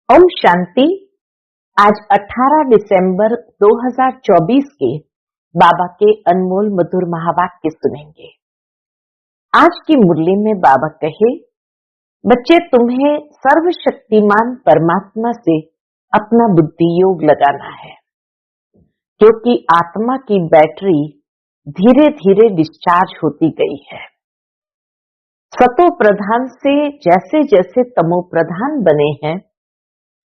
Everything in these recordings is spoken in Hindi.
ओम शांति। आज 18 दिसंबर 2024 के बाबा के अनमोल मधुर महावाक्य सुनेंगे। आज की मुरली में बाबा कहे, बच्चे तुम्हें सर्वशक्तिमान परमात्मा से अपना बुद्धि योग लगाना है, क्योंकि आत्मा की बैटरी धीरे धीरे डिस्चार्ज होती गई है। सतो प्रधान से जैसे जैसे तमो प्रधान बने हैं,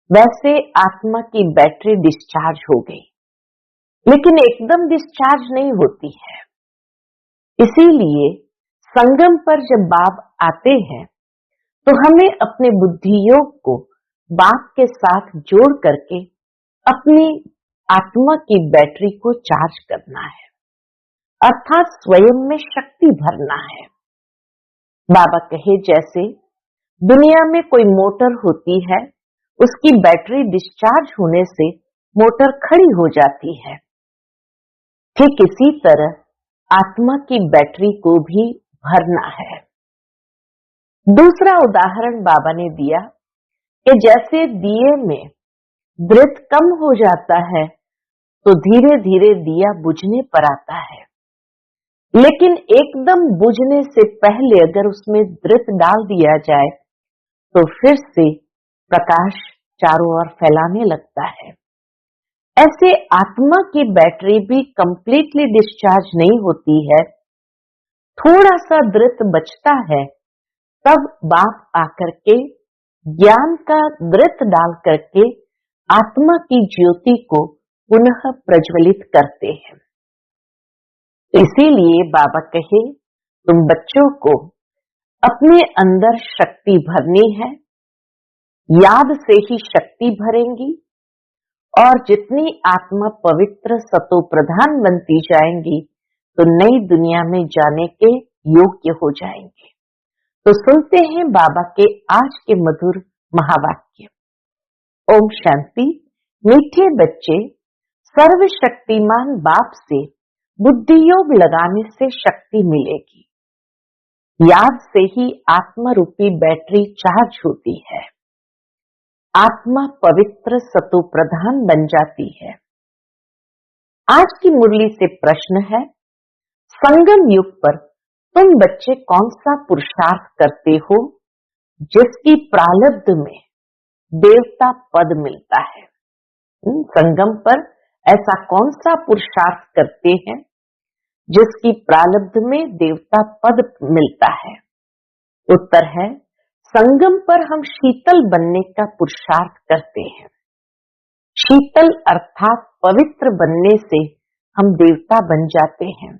वैसे आत्मा की बैटरी डिस्चार्ज हो गई, लेकिन एकदम डिस्चार्ज नहीं होती है। इसीलिए संगम पर जब बाप आते हैं तो हमें अपने बुद्धि योग को बाप के साथ जोड़ करके अपनी आत्मा की बैटरी को चार्ज करना है, अर्थात स्वयं में शक्ति भरना है। बाबा कहे, जैसे दुनिया में कोई मोटर होती है, उसकी बैटरी डिस्चार्ज होने से मोटर खड़ी हो जाती है। ठीक इसी तरह आत्मा की बैटरी को भी भरना है। दूसरा उदाहरण बाबा ने दिया कि जैसे दिए में दृत कम हो जाता है तो धीरे धीरे दिया बुझने पर आता है, लेकिन एकदम बुझने से पहले अगर उसमें दृत डाल दिया जाए तो फिर से प्रकाश चारों ओर फैलाने लगता है। ऐसे आत्मा की बैटरी भी कंप्लीटली डिस्चार्ज नहीं होती है, थोड़ा सा दृत बचता है, तब बाप आकर के ज्ञान का दृत डाल करके आत्मा की ज्योति को पुनः प्रज्वलित करते हैं। इसीलिए बाबा कहे, तुम बच्चों को अपने अंदर शक्ति भरनी है, याद से ही शक्ति भरेंगी और जितनी आत्मा पवित्र सतो प्रधान बनती जाएंगी तो नई दुनिया में जाने के योग्य हो जाएंगे। तो सुनते हैं बाबा के आज के मधुर महावाक्य। ओम शांति। मीठे बच्चे, सर्वशक्तिमान बाप से बुद्धि योग लगाने से शक्ति मिलेगी। याद से ही आत्मा रूपी बैटरी चार्ज होती है, आत्मा पवित्र सतो प्रधान बन जाती है। आज की मुरली से प्रश्न है, संगम युग पर तुम बच्चे कौन सा पुरुषार्थ करते हो जिसकी प्रारब्ध में देवता पद मिलता है? संगम पर ऐसा कौन सा पुरुषार्थ करते हैं जिसकी प्रारब्ध में देवता पद मिलता है? उत्तर है, संगम पर हम शीतल बनने का पुरुषार्थ करते हैं। शीतल अर्थात पवित्र बनने से हम देवता बन जाते हैं।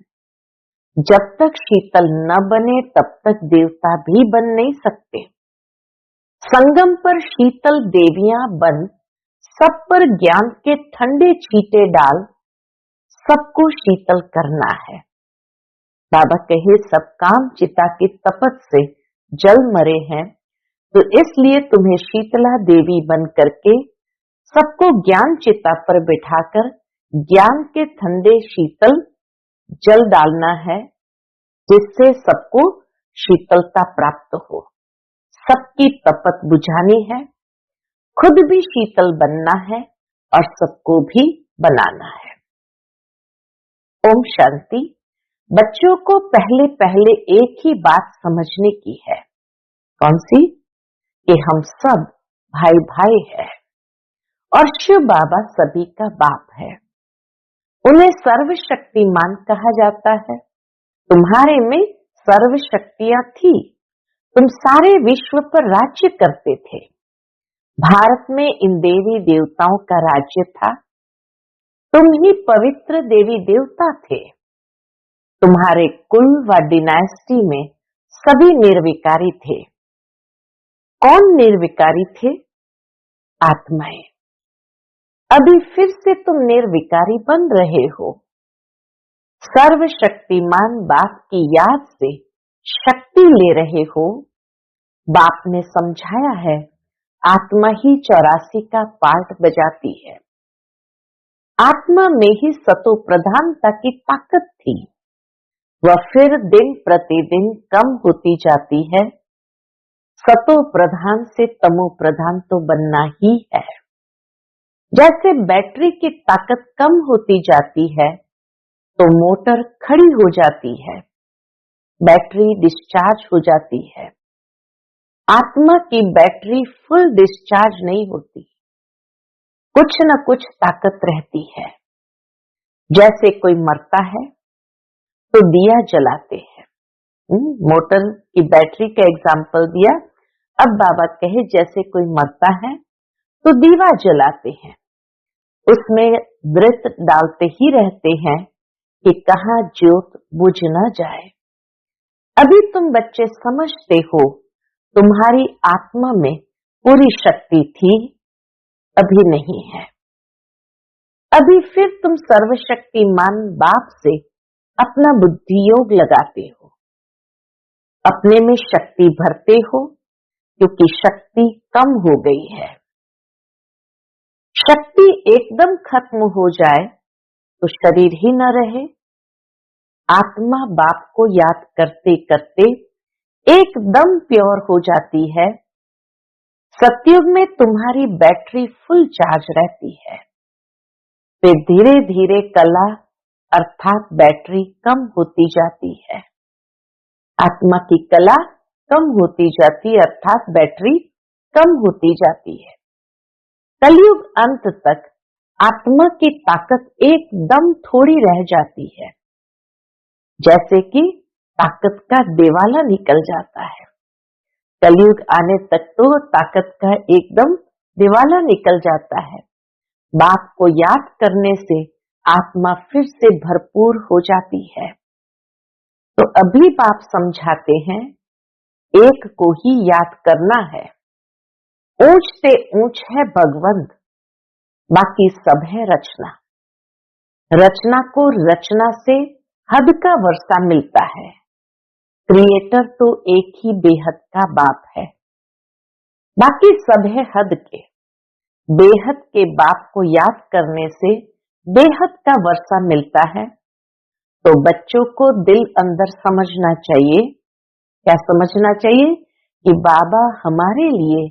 जब तक शीतल न बने तब तक देवता भी बन नहीं सकते। संगम पर शीतल देवियां बन सब पर ज्ञान के ठंडे छींटे डाल सबको शीतल करना है। बाबा कहे, सब काम चिता की तपत से जल मरे हैं, तो इसलिए तुम्हें शीतला देवी बन करके सबको ज्ञान चिता पर बिठाकर ज्ञान के ठंडे शीतल जल डालना है, जिससे सबको शीतलता प्राप्त हो। सबकी तपत बुझानी है, खुद भी शीतल बनना है और सबको भी बनाना है। ओम शांति। बच्चों को पहले पहले एक ही बात समझने की है। कौन सी? कि हम सब भाई भाई हैं और शिव बाबा सभी का बाप है। उन्हें सर्वशक्तिमान कहा जाता है। तुम्हारे में सर्व शक्तियां थी, तुम सारे विश्व पर राज्य करते थे। भारत में इन देवी देवताओं का राज्य था, तुम ही पवित्र देवी देवता थे। तुम्हारे कुल व डिनास्टी में सभी निर्विकारी थे। कौन निर्विकारी थे? आत्माएं। अभी फिर से तुम निर्विकारी बन रहे हो। सर्वशक्तिमान बाप की याद से शक्ति ले रहे हो। बाप ने समझाया है, आत्मा ही 84 का पार्ट बजाती है। आत्मा में ही सतो प्रधानता की ताकत थी, वह फिर दिन प्रतिदिन कम होती जाती है सतो प्रधान से तमो प्रधान तो बनना ही है। जैसे बैटरी की ताकत कम होती जाती है तो मोटर खड़ी हो जाती है, बैटरी डिस्चार्ज हो जाती है। आत्मा की बैटरी फुल डिस्चार्ज नहीं होती, कुछ न कुछ ताकत रहती है। जैसे कोई मरता है तो दिया जलाते हैं। मोटर की बैटरी का एग्जाम्पल दिया। अब बाबा कहे जैसे कोई मरता है तो दीवा जलाते हैं, उसमें व्रत डालते ही रहते हैं कि कहाँ ज्योत बुझ न जाए। अभी तुम बच्चे समझते हो तुम्हारी आत्मा में पूरी शक्ति थी, अभी नहीं है। अभी फिर तुम सर्वशक्तिमान बाप से अपना बुद्धि योग लगाते हो, अपने में शक्ति भरते हो, क्योंकि शक्ति कम हो गई है। शक्ति एकदम खत्म हो जाए तो शरीर ही न रहे। आत्मा बाप को याद करते करते एकदम प्योर हो जाती है। सतयुग में तुम्हारी बैटरी फुल चार्ज रहती है। फिर धीरे धीरे कला अर्थात बैटरी कम होती जाती है। आत्मा की कला कम होती जाती अर्थात बैटरी कम होती जाती है। कलयुग अंत तक आत्मा की ताकत एकदम थोड़ी रह जाती है, जैसे कि ताकत का देवाला निकल जाता है। कलयुग आने तक तो ताकत का एकदम दिवाला निकल जाता है। बाप को याद करने से आत्मा फिर से भरपूर हो जाती है। तो अभी बाप समझाते हैं एक को ही याद करना है। ऊंच से ऊंच है भगवंत, बाकी सब है रचना। रचना को रचना से हद का वर्षा मिलता है। क्रिएटर तो एक ही बेहद का बाप है, बाकी सब है हद के। बेहद के बाप को याद करने से बेहद का वर्षा मिलता है। तो बच्चों को दिल अंदर समझना चाहिए, क्या समझना चाहिए कि बाबा हमारे लिए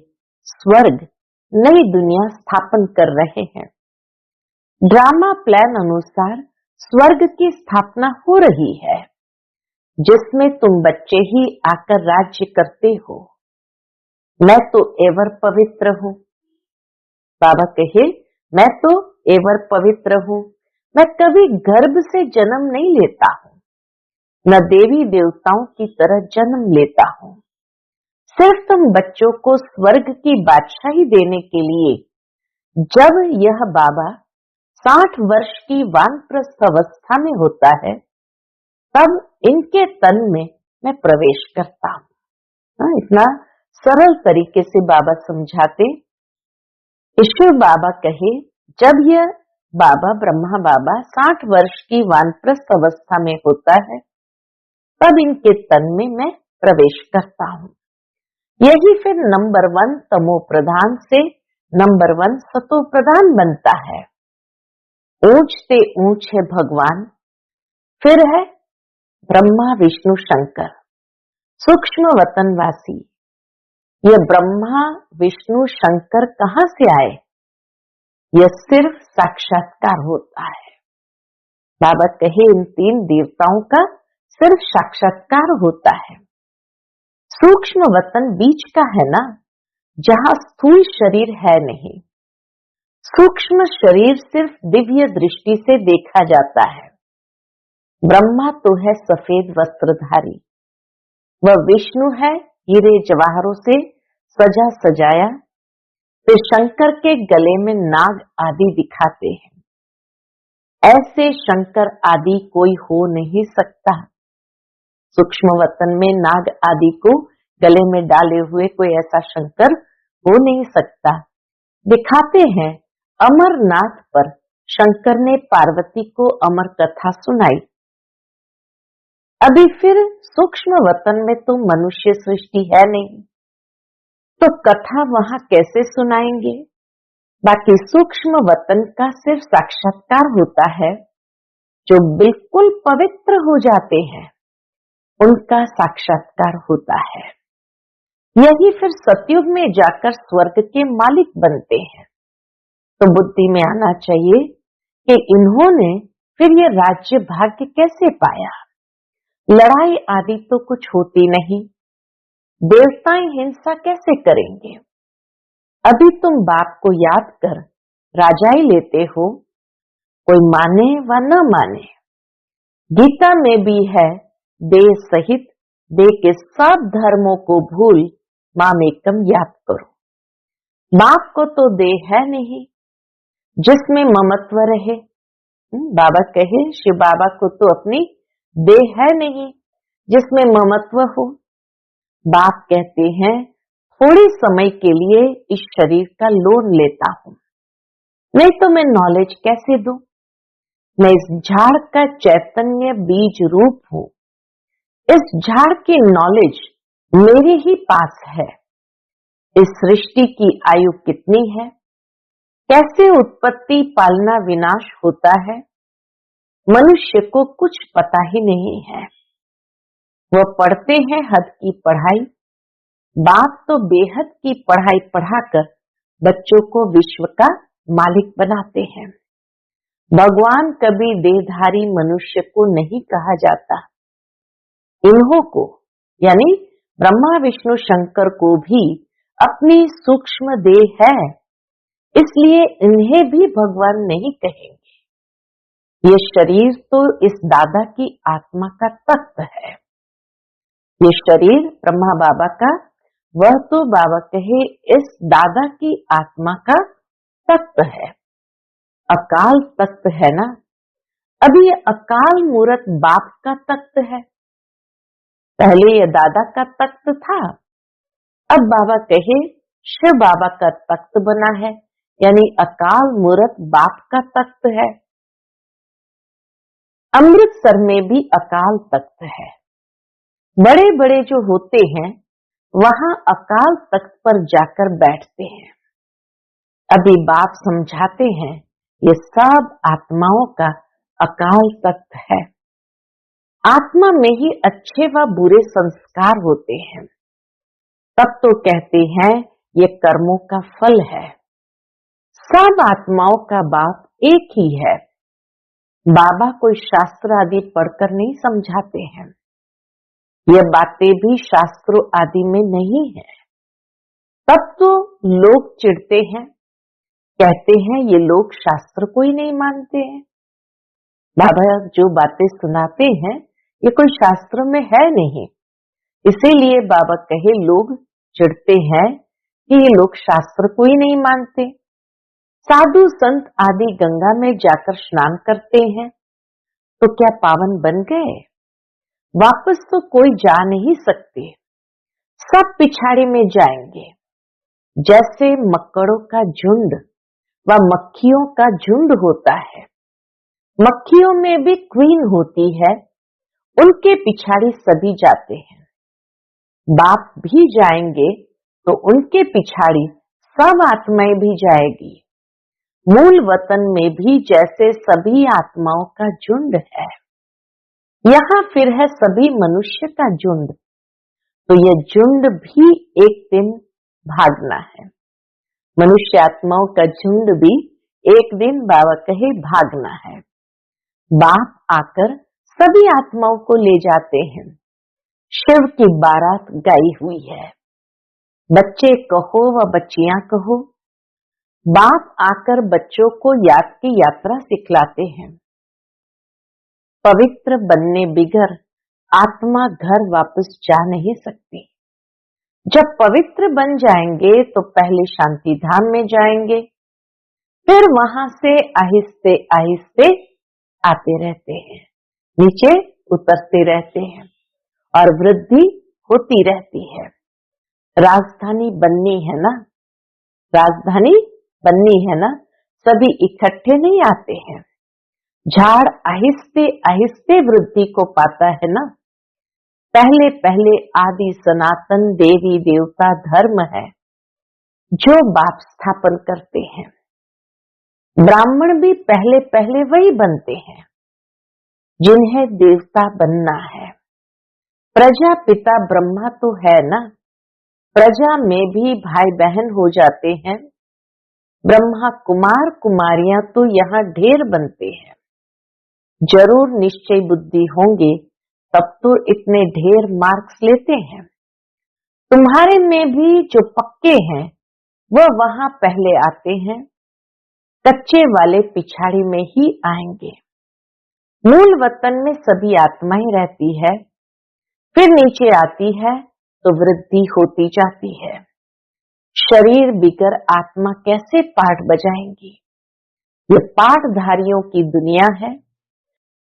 स्वर्ग नई दुनिया स्थापन कर रहे हैं। ड्रामा प्लान अनुसार स्वर्ग की स्थापना हो रही है, जिसमें तुम बच्चे ही आकर राज्य करते हो। मैं तो एवर पवित्र हूँ। बाबा कहे मैं तो एवर पवित्र हूँ, मैं कभी गर्भ से जन्म नहीं लेता हूँ, न देवी देवताओं की तरह जन्म लेता हूँ। सिर्फ तुम बच्चों को स्वर्ग की बादशाही देने के लिए जब यह बाबा 60 वर्ष की वानप्रस्थ अवस्था में होता है, तब इनके तन में मैं प्रवेश करता हूँ। इतना सरल तरीके से बाबा समझाते। ईश्वर बाबा कहे जब यह बाबा ब्रह्मा बाबा 60 वर्ष की वानप्रस्थ अवस्था में होता है, तब इनके तन में मैं प्रवेश करता हूँ। यही फिर नंबर 1 तमो प्रधान से नंबर 1 सतो प्रधान बनता है। ऊंच से ऊंच है भगवान, फिर है ब्रह्मा विष्णु शंकर, सूक्ष्म वतनवासी। यह ब्रह्मा विष्णु शंकर कहाँ से आए? यह सिर्फ साक्षात्कार होता है। बाबा कहे इन 3 देवताओं का सिर्फ साक्षात्कार होता है। सूक्ष्म वतन बीच का है ना, जहां स्थूल शरीर है नहीं। सूक्ष्म शरीर सिर्फ दिव्य दृष्टि से देखा जाता है। ब्रह्मा तो है सफेद वस्त्रधारी, वह विष्णु है हीरे जवाहरों से सजा सजाया। फिर शंकर के गले में नाग आदि दिखाते हैं। ऐसे शंकर आदि कोई हो नहीं सकता। सूक्ष्म वतन में नाग आदि को गले में डाले हुए कोई ऐसा शंकर हो नहीं सकता। दिखाते हैं अमरनाथ पर शंकर ने पार्वती को अमर कथा सुनाई। अभी फिर सूक्ष्म वतन में तो मनुष्य सृष्टि है नहीं, तो कथा वहां कैसे सुनाएंगे? बाकी सूक्ष्म वतन का सिर्फ साक्षात्कार होता है। जो बिल्कुल पवित्र हो जाते हैं उनका साक्षात्कार होता है। यही फिर सतयुग में जाकर स्वर्ग के मालिक बनते हैं। तो बुद्धि में आना चाहिए कि इन्होंने फिर ये राज्य भाग्य कैसे पाया। लड़ाई आदि तो कुछ होती नहीं, देवताएं हिंसा कैसे करेंगे। अभी तुम बाप को याद कर राजाई लेते हो, कोई माने व न माने। गीता में भी है, देह सहित देह के सब धर्मों को भूल मामेकम याद करो। बाप को तो देह है नहीं जिसमें ममत्व रहे। बाबा कहे शिव बाबा को तो अपनी देह है नहीं जिसमें ममत्व हो। बाप कहते हैं थोड़े समय के लिए इस शरीर का लोन लेता हूं, नहीं तो मैं नॉलेज कैसे दूं। मैं इस झाड़ का चैतन्य बीज रूप हूं। इस झाड़ की नॉलेज मेरे ही पास है। इस सृष्टि की आयु कितनी है, कैसे उत्पत्ति पालना विनाश होता है, मनुष्य को कुछ पता ही नहीं है। वह पढ़ते हैं हद की पढ़ाई। बाप तो बेहद की पढ़ाई पढ़ाकर बच्चों को विश्व का मालिक बनाते हैं। भगवान कभी देहधारी मनुष्य को नहीं कहा जाता। इन्हों को यानी ब्रह्मा विष्णु शंकर को भी अपनी सूक्ष्म देह है, इसलिए इन्हें भी भगवान नहीं कहेंगे। ये शरीर तो इस दादा की आत्मा का तत्व है। ये शरीर ब्रह्मा बाबा का, वह तो बाबा कहे इस दादा की आत्मा का तत्व है। अकाल तत्व है ना। अभी ये अकाल मूरत बाप का तत्व है। पहले ये दादा का तख्त था, अब बाबा कहे शिव बाबा का तख्त बना है, यानी अकाल मूरत बाप का तख्त है। अमृतसर में भी अकाल तख्त है। बड़े बड़े जो होते हैं वहां अकाल तख्त पर जाकर बैठते हैं। अभी बाप समझाते हैं ये सब आत्माओं का अकाल तख्त है। आत्मा में ही अच्छे व बुरे संस्कार होते हैं, तब तो कहते हैं ये कर्मों का फल है। सब आत्माओं का बाप एक ही है। बाबा कोई शास्त्र आदि पढ़कर नहीं समझाते हैं। ये बातें भी शास्त्रों आदि में नहीं है। तब तो लोग चिढ़ते हैं, कहते हैं ये लोग शास्त्र को ही नहीं मानते हैं। बाबा जो बातें सुनाते हैं ये कोई शास्त्र में है नहीं, इसीलिए बाबा कहे लोग चिढ़ते हैं कि ये लोग शास्त्र को ही नहीं मानते। साधु संत आदि गंगा में जाकर स्नान करते हैं तो क्या पावन बन गए? वापस तो कोई जा नहीं सकते, सब पिछाड़ी में जाएंगे। जैसे मकड़ों का झुंड व मक्खियों का झुंड होता है, मक्खियों में भी क्वीन होती है, उनके पिछाड़ी सभी जाते हैं। बाप भी जाएंगे तो उनके पिछाड़ी सब आत्माएं भी जाएगी। मूल वतन में भी जैसे सभी आत्माओं का झुंड है, यहाँ फिर है सभी मनुष्य का झुंड। तो यह झुंड भी एक दिन भागना है। मनुष्य आत्माओं का झुंड भी एक दिन बाबा कहे भागना है। बाप आकर सभी आत्माओं को ले जाते हैं। शिव की बारात गाई हुई है। बच्चे कहो व बच्चियां कहो, बाप आकर बच्चों को याद की यात्रा सिखलाते हैं। पवित्र बनने बिगर आत्मा घर वापस जा नहीं सकती। जब पवित्र बन जाएंगे तो पहले शांति धाम में जाएंगे, फिर वहां से आहिस्ते आहिस्ते आते रहते हैं, नीचे उतरते रहते हैं और वृद्धि होती रहती है। राजधानी बननी है ना, राजधानी बननी है ना, सभी इकट्ठे नहीं आते हैं। झाड़ आहिस्ते आहिस्ते वृद्धि को पाता है ना। पहले पहले आदि सनातन देवी देवता धर्म है जो बाप स्थापन करते हैं। ब्राह्मण भी पहले पहले वही बनते हैं जिन्हें देवता बनना है। प्रजापिता ब्रह्मा तो है ना, प्रजा में भी भाई बहन हो जाते हैं। ब्रह्मा कुमार कुमारियां तो यहाँ ढेर बनते हैं। जरूर निश्चय बुद्धि होंगे तब तो इतने ढेर मार्क्स लेते हैं। तुम्हारे में भी जो पक्के हैं वह वहां पहले आते हैं, कच्चे वाले पिछाड़ी में ही आएंगे। मूल वतन में सभी आत्माएं रहती है, फिर नीचे आती है तो वृद्धि होती जाती है। शरीर बिगर आत्मा कैसे पाठ बजाएंगी? ये पाठधारियों की दुनिया है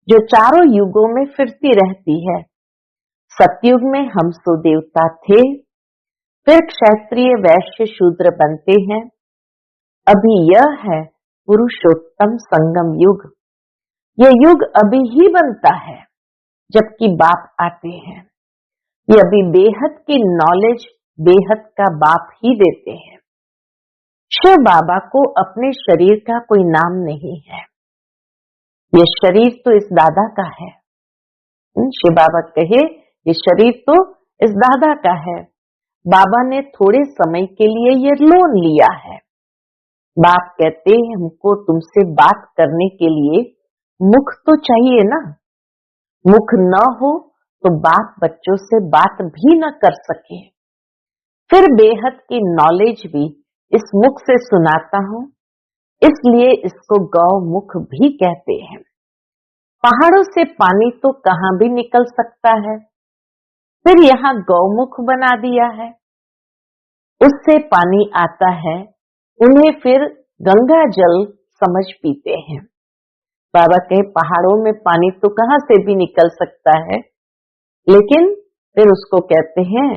जो चारों युगों में फिरती रहती है। सतयुग में हम सो देवता थे, फिर क्षत्रिय वैश्य शूद्र बनते हैं। अभी यह है पुरुषोत्तम संगम युग। यह युग अभी ही बनता है जबकि बाप आते हैं। ये अभी बेहद की नॉलेज बेहद का बाप ही देते हैं। शिव बाबा को अपने शरीर का कोई नाम नहीं है। ये शरीर तो इस दादा का है। शिव बाबा कहे ये शरीर तो इस दादा का है। बाबा ने थोड़े समय के लिए ये लोन लिया है। बाप कहते हैं हमको तुमसे बात करने के लिए मुख तो चाहिए ना। मुख न हो तो बाप बच्चों से बात भी न कर सके। फिर बेहद की नॉलेज भी इस मुख से सुनाता हूँ, इसलिए इसको गौ मुख भी कहते हैं। पहाड़ों से पानी तो कहाँ भी निकल सकता है, फिर यहाँ गौमुख बना दिया है। उससे पानी आता है, उन्हें फिर गंगा जल समझ पीते हैं। बाबा कहे पहाड़ों में पानी तो कहाँ से भी निकल सकता है, लेकिन फिर उसको कहते हैं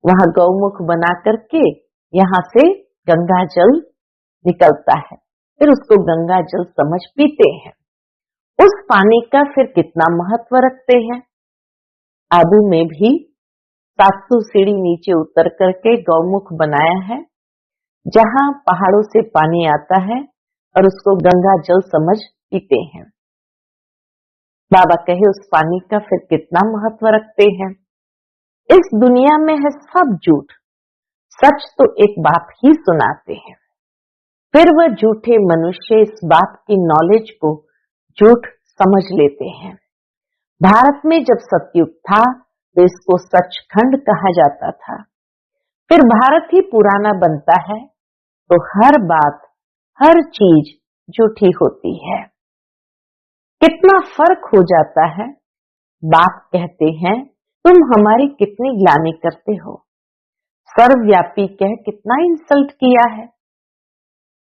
वहां गौमुख बना करके यहाँ से गंगा जल निकलता है, फिर उसको गंगा जल समझ पीते हैं। उस पानी का फिर कितना महत्व रखते हैं। आबू में भी 700 सीढ़ी नीचे उतर करके गौमुख बनाया है, जहां पहाड़ों से पानी आता है और उसको गंगा जल समझ पीते हैं। बाबा कहे उस पानी का फिर कितना महत्व रखते हैं। इस दुनिया में है सब झूठ, सच तो एक बाप ही सुनाते हैं। फिर वह झूठे मनुष्य इस बात की नॉलेज को झूठ समझ लेते हैं। भारत में जब सतयुग था तो इसको सचखंड कहा जाता था। फिर भारत ही पुराना बनता है तो हर बात हर चीज झूठी होती है। कितना फर्क हो जाता है। बाप कहते हैं तुम हमारी कितनी ग्लानि करते हो। सर्वव्यापी कह कितना इंसल्ट किया है।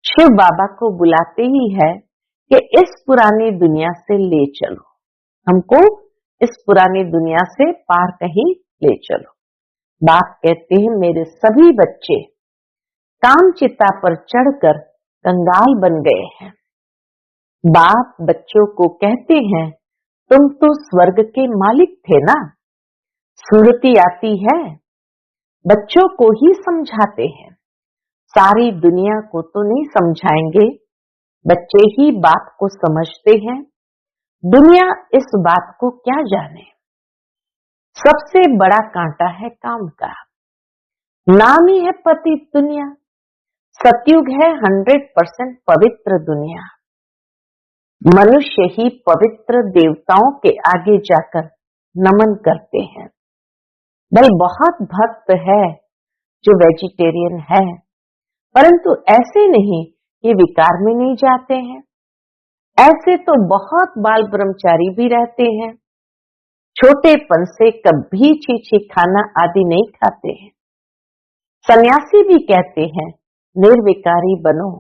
शिव बाबा को बुलाते ही है कि इस पुरानी दुनिया से ले चलो, हमको इस पुरानी दुनिया से पार कहीं ले चलो। बाप कहते हैं मेरे सभी बच्चे काम चिता पर चढ़कर कंगाल बन गए हैं। बाप बच्चों को कहते हैं तुम तो स्वर्ग के मालिक थे ना। स्मृति आती है, बच्चों को ही समझाते हैं, सारी दुनिया को तो नहीं समझाएंगे। बच्चे ही बात को समझते हैं, दुनिया इस बात को क्या जाने। सबसे बड़ा कांटा है काम का, नाम ही है पतित दुनिया। सतयुग है 100% पवित्र दुनिया। मनुष्य ही पवित्र देवताओं के आगे जाकर नमन करते हैं। भाई बहुत भक्त है जो वेजिटेरियन है, परंतु ऐसे नहीं कि विकार में नहीं जाते हैं। ऐसे तो बहुत बाल ब्रह्मचारी भी रहते हैं, छोटेपन से कभी छीछी खाना आदि नहीं खाते हैं। सन्यासी भी कहते हैं निर्विकारी बनो,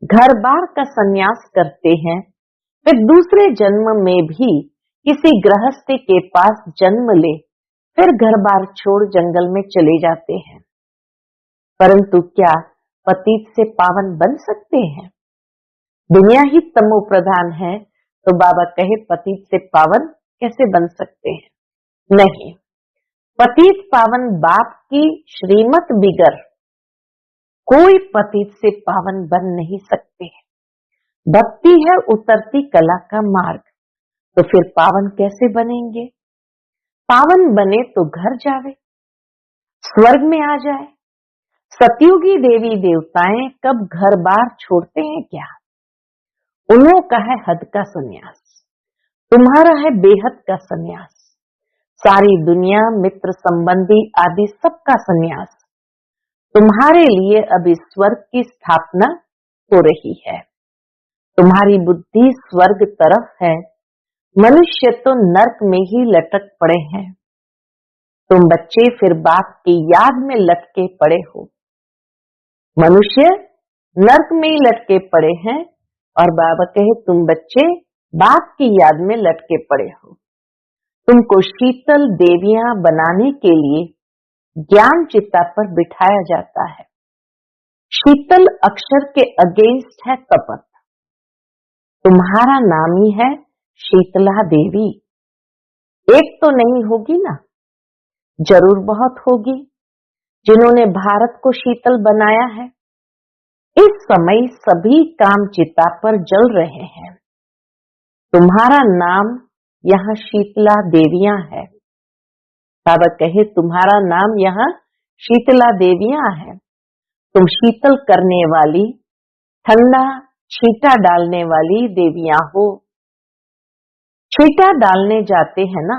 घर बार का सन्यास करते हैं, फिर दूसरे जन्म में भी किसी गृहस्थी के पास जन्म ले, फिर घर बार छोड़ जंगल में चले जाते हैं। परंतु क्या पतित से पावन बन सकते हैं? दुनिया ही तमो प्रधान है, तो बाबा कहे पतित से पावन कैसे बन सकते हैं? नहीं, पतित पावन बाप की श्रीमत बिगर कोई पतित से पावन बन नहीं सकते। भक्ति है उतरती कला का मार्ग, तो फिर पावन कैसे बनेंगे? पावन बने तो घर जावे, स्वर्ग में आ जाए। सतयुगी देवी देवताएं कब घर बार छोड़ते हैं क्या? उन्हों का है हद का संन्यास, तुम्हारा है बेहद का संन्यास। सारी दुनिया, मित्र संबंधी आदि सबका संन्यास। तुम्हारे लिए अब इस स्वर्ग की स्थापना हो रही है। तुम्हारी बुद्धि स्वर्ग तरफ है, मनुष्य तो नर्क में ही लटक पड़े हैं। तुम बच्चे फिर बाप की याद में लटके पड़े हो। मनुष्य नर्क में ही लटके पड़े हैं और बाबा कहे तुम बच्चे बाप की याद में लटके पड़े हो। तुमको शीतल देवियां बनाने के लिए ज्ञान चिता पर बिठाया जाता है। शीतल अक्षर के अगेंस्ट है कपट। तुम्हारा नाम ही है शीतला देवी। एक तो नहीं होगी ना, जरूर बहुत होगी जिन्होंने भारत को शीतल बनाया है। इस समय सभी काम चिता पर जल रहे हैं। तुम्हारा नाम यहाँ शीतला देवियां है। बाबा कहे तुम्हारा नाम यहाँ शीतला देवियां है। तुम शीतल करने वाली, ठंडा छींटा डालने वाली देवियां हो। छींटा डालने जाते हैं ना,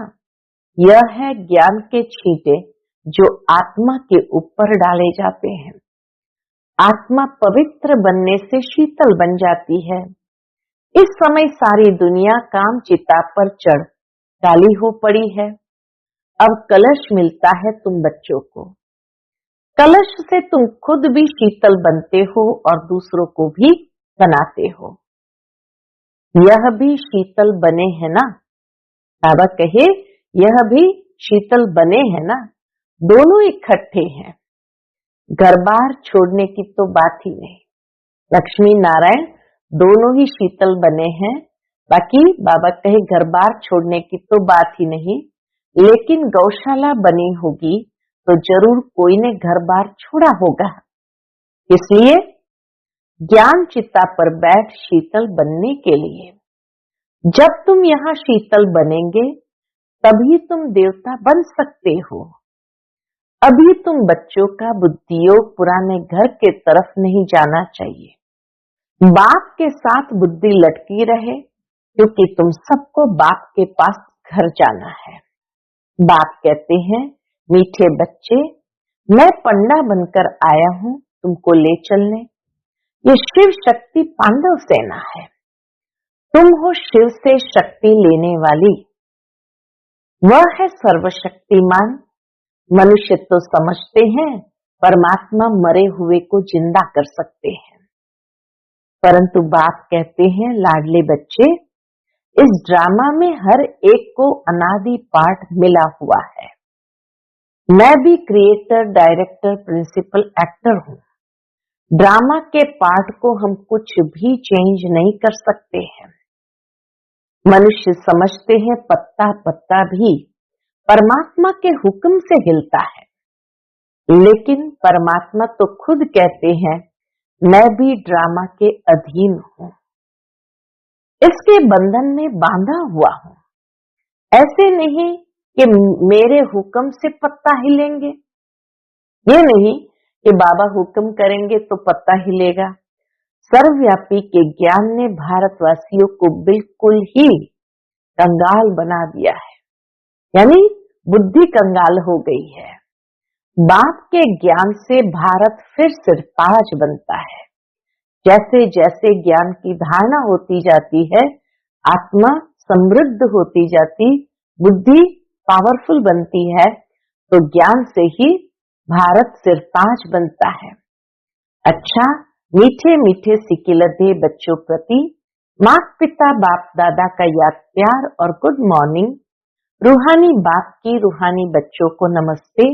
यह है ज्ञान के छींटे जो आत्मा के ऊपर डाले जाते हैं। आत्मा पवित्र बनने से शीतल बन जाती है। इस समय सारी दुनिया काम चिता पर चढ़ काली हो पड़ी है। अब कलश मिलता है तुम बच्चों को। कलश से तुम खुद भी शीतल बनते हो और दूसरों को भी बनाते हो। यह भी शीतल बने हैं ना? बाबा कहे यह भी शीतल बने हैं ना? दोनों इकट्ठे हैं। घर बार छोड़ने की तो बात ही नहीं। लक्ष्मी नारायण दोनों ही शीतल बने हैं। बाकी बाबा कहे घर बार छोड़ने की तो बात ही नहीं, लेकिन गौशाला बनी होगी तो जरूर कोई ने घर बार छोड़ा होगा। इसलिए ज्ञान चिता पर बैठ शीतल बनने के लिए। जब तुम यहाँ शीतल बनेंगे तभी तुम देवता बन सकते हो। अभी तुम बच्चों का बुद्धियोग पुराने घर के तरफ नहीं जाना चाहिए। बाप के साथ बुद्धि लटकी रहे, क्योंकि तुम सबको बाप के पास घर जाना है। बाप कहते हैं मीठे बच्चे, मैं पंडा बनकर आया हूँ तुमको ले चलने। ये शिव शक्ति पांडव सेना है। तुम हो शिव से शक्ति लेने वाली। वह है सर्वशक्तिमान। मनुष्य तो समझते हैं परमात्मा मरे हुए को जिंदा कर सकते हैं, परंतु बाप कहते हैं लाडले बच्चे, इस ड्रामा में हर एक को अनादि पार्ट मिला हुआ है। मैं भी क्रिएटर, डायरेक्टर, प्रिंसिपल, एक्टर हूँ। ड्रामा के पार्ट को हम कुछ भी चेंज नहीं कर सकते हैं। मनुष्य समझते हैं पत्ता पत्ता भी परमात्मा के हुक्म से हिलता है, लेकिन परमात्मा तो खुद कहते हैं मैं भी ड्रामा के अधीन हूँ, इसके बंधन में बांधा हुआ हूँ। ऐसे नहीं कि मेरे हुक्म से पत्ता हिलेंगे, ये नहीं कि बाबा हुक्म करेंगे तो पत्ता हिलेगा। सर्वव्यापी के ज्ञान ने भारतवासियों को बिल्कुल ही कंगाल बना दिया है, यानी बुद्धि कंगाल हो गई है। बाप के ज्ञान से भारत फिर सिरताज बनता है। जैसे जैसे ज्ञान की धारणा होती जाती है, आत्मा समृद्ध होती जाती, बुद्धि पावरफुल बनती है, तो ज्ञान से ही भारत सिरताज बनता है। अच्छा, मीठे मीठे सिकिलधे बच्चों प्रति माता पिता बाप दादा का याद प्यार और गुड मॉर्निंग। रूहानी बाप की रूहानी बच्चों को नमस्ते।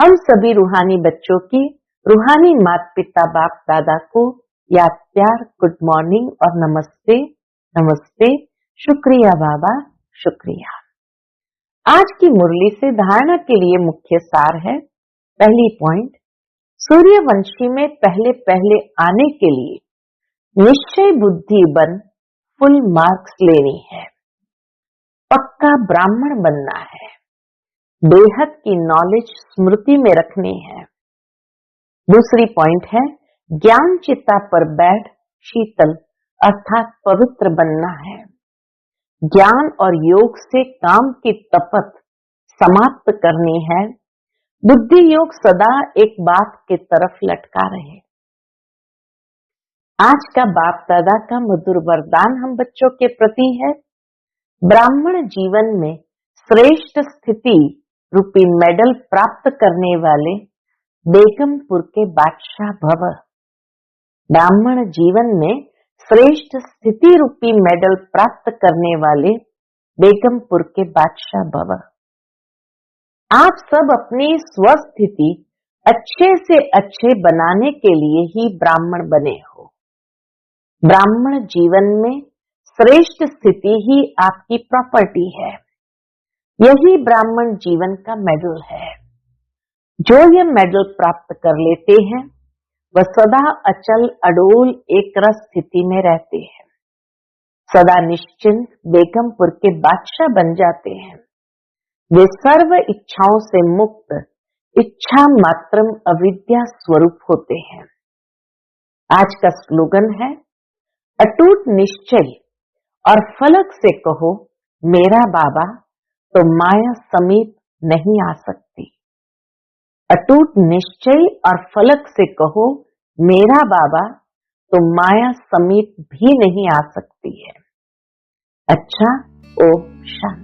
हम सभी रूहानी बच्चों की रूहानी माता पिता बाप दादा को याद प्यार, गुड मॉर्निंग और नमस्ते। नमस्ते, शुक्रिया बाबा, शुक्रिया। आज की मुरली से धारणा के लिए मुख्य सार है। पहली पॉइंट, सूर्यवंशी में पहले पहले आने के लिए निश्चय बुद्धि बन फुल मार्क्स लेनी है, पक्का ब्राह्मण बनना है। बेहद की नॉलेज स्मृति में रखनी है। दूसरी पॉइंट है ज्ञान चिता पर बैठ शीतल अर्थात पवित्र बनना है। ज्ञान और योग से काम की तपत समाप्त करनी है। बुद्धि योग सदा एक बात की तरफ लटका रहे। आज का बाप दादा का मधुर वरदान हम बच्चों के प्रति है, ब्राह्मण जीवन में श्रेष्ठ स्थिति रूपी मेडल प्राप्त करने वाले बेगमपुर के बादशाह भव। ब्राह्मण जीवन में श्रेष्ठ स्थिति रूपी मेडल प्राप्त करने वाले बेगमपुर के बादशाह भव। आप सब अपनी स्वस्थिति अच्छे से अच्छे बनाने के लिए ही ब्राह्मण बने हो। ब्राह्मण जीवन में श्रेष्ठ स्थिति ही आपकी प्रॉपर्टी है। यही ब्राह्मण जीवन का मेडल है। जो ये मेडल प्राप्त कर लेते हैं वह सदा अचल अडोल एक रस स्थिति में रहते हैं, सदा निश्चिंत बेगमपुर के बादशाह बन जाते हैं। वे सर्व इच्छाओं से मुक्त इच्छा मात्रम अविद्या स्वरूप होते हैं। आज का स्लोगन है अटूट निश्चय और फलक से कहो मेरा बाबा तो माया समीप नहीं आ सकती। अटूट निश्चय और फलक से कहो मेरा बाबा तो माया समीप भी नहीं आ सकती है। अच्छा, ओम शांति।